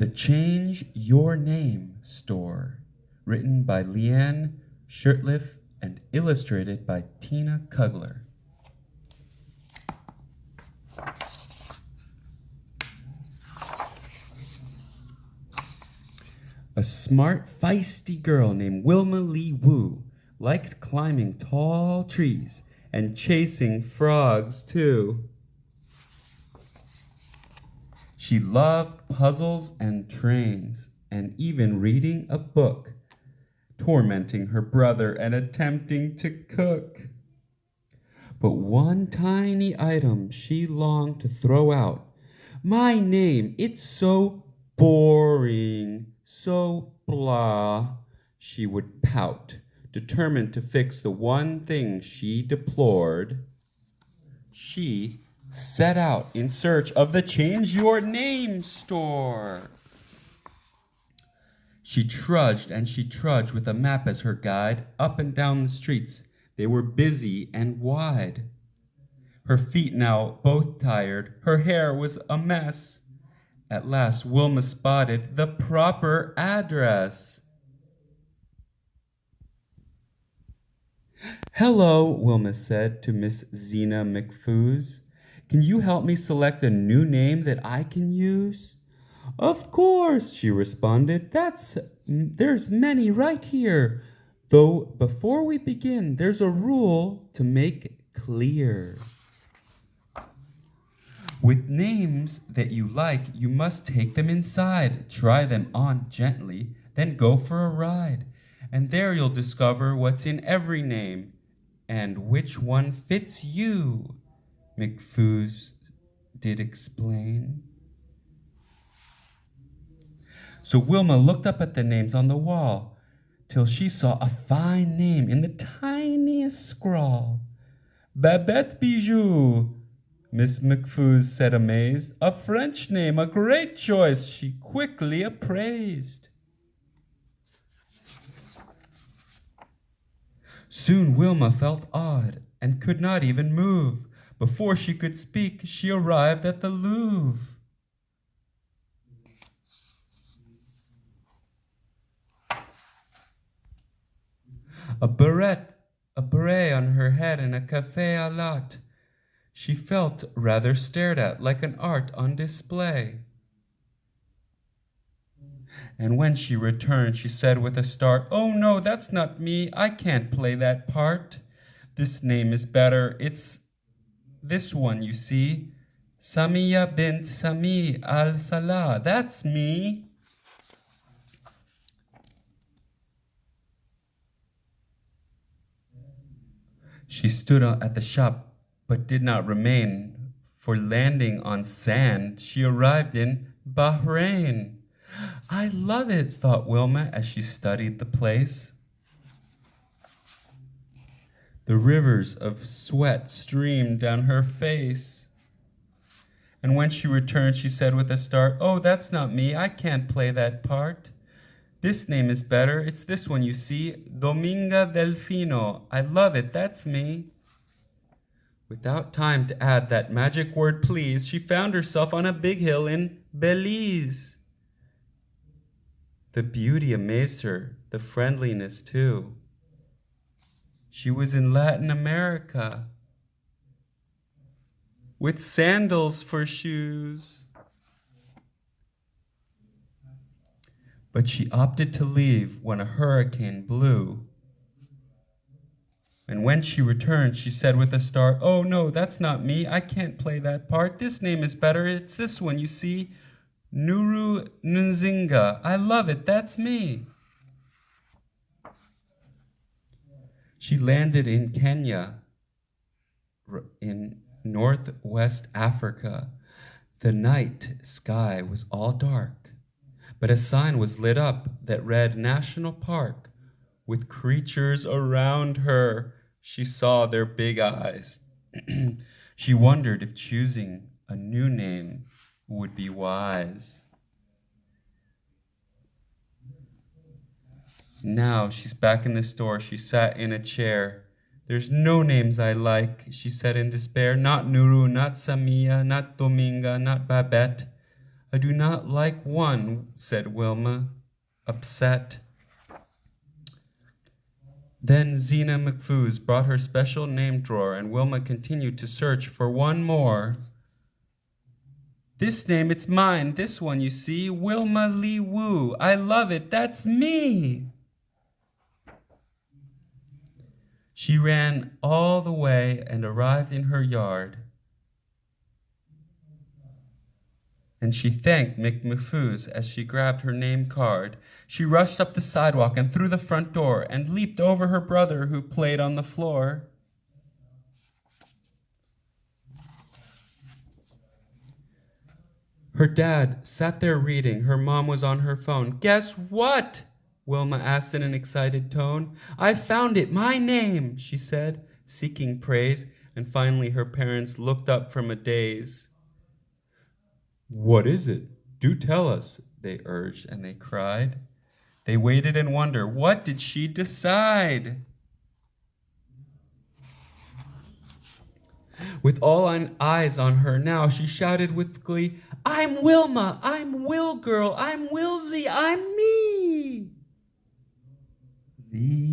The Change Your Name Store, written by Leanne Shirtliff and illustrated by Tina Kugler. A smart, feisty girl named Wilma Lee Woo liked climbing tall trees and chasing frogs, too. She loved puzzles and trains, and even reading a book, tormenting her brother and attempting to cook. But one tiny item she longed to throw out. My name, it's so boring, so blah, she would pout, determined to fix the one thing she deplored. She set out in search of the Change Your Name store. She trudged and she trudged with a map as her guide up and down the streets. They were busy and wide. Her feet now both tired, her hair was a mess. At last Wilma spotted the proper address. Hello, Wilma said to Miss Zena McFoos. Can you help me select a new name that I can use? Of course, she responded. There's many right here. Though before we begin, there's a rule to make clear. With names that you like, you must take them inside, try them on gently, then go for a ride. And there you'll discover what's in every name and which one fits you, McFoos did explain. So Wilma looked up at the names on the wall till she saw a fine name in the tiniest scrawl. Babette Bijou, Miss McFoos said amazed. A French name, a great choice, she quickly appraised. Soon Wilma felt odd and could not even move. Before she could speak, she arrived at the Louvre. A beret on her head and a café à latte. She felt rather stared at, like an art on display. And when she returned, she said with a start, "Oh no, that's not me. I can't play that part. This name is better. It's this one, you see. Samia bint Sami al-Salah. That's me." She stood at the shop, but did not remain, for landing on sand, she arrived in Bahrain. I love it, thought Wilma as she studied the place. The rivers of sweat streamed down her face. And when she returned, she said with a start, "Oh, that's not me. I can't play that part. This name is better. It's this one, you see. Dominga Delfino. I love it. That's me." Without time to add that magic word, please, she found herself on a big hill in Belize. The beauty amazed her, the friendliness too. She was in Latin America with sandals for shoes. But she opted to leave when a hurricane blew. And when she returned, she said with a start, "Oh no, that's not me. I can't play that part. This name is better. It's this one, you see. Nuru Nzinga. I love it. That's me." She landed in Kenya, in northwest Africa. The night sky was all dark, but a sign was lit up that read National Park. With creatures around her, she saw their big eyes. She wondered if choosing a new name would be wise. Now she's back in the store. She sat in a chair. "There's no names I like," she said in despair. "Not Nuru, not Samia, not Dominga, not Babette. I do not like one, said Wilma, upset. Then Zena McFoos brought her special name drawer, and Wilma continued to search for one more. This name, it's mine. This one, you see, Wilma Lee Woo. I love it. That's me. She ran all the way and arrived in her yard. And she thanked Mick McFoos as she grabbed her name card. She rushed up the sidewalk and through the front door and leaped over her brother who played on the floor. Her dad sat there reading. Her mom was on her phone. Guess what? Wilma asked in an excited tone. I found it, my name, she said, seeking praise, and finally her parents looked up from a daze. What is it? Do tell us, they urged, and they cried. They waited in wonder. What did she decide? With all eyes on her now, she shouted with glee, I'm Wilma, I'm Will Girl, I'm Wilsey, I'm me. The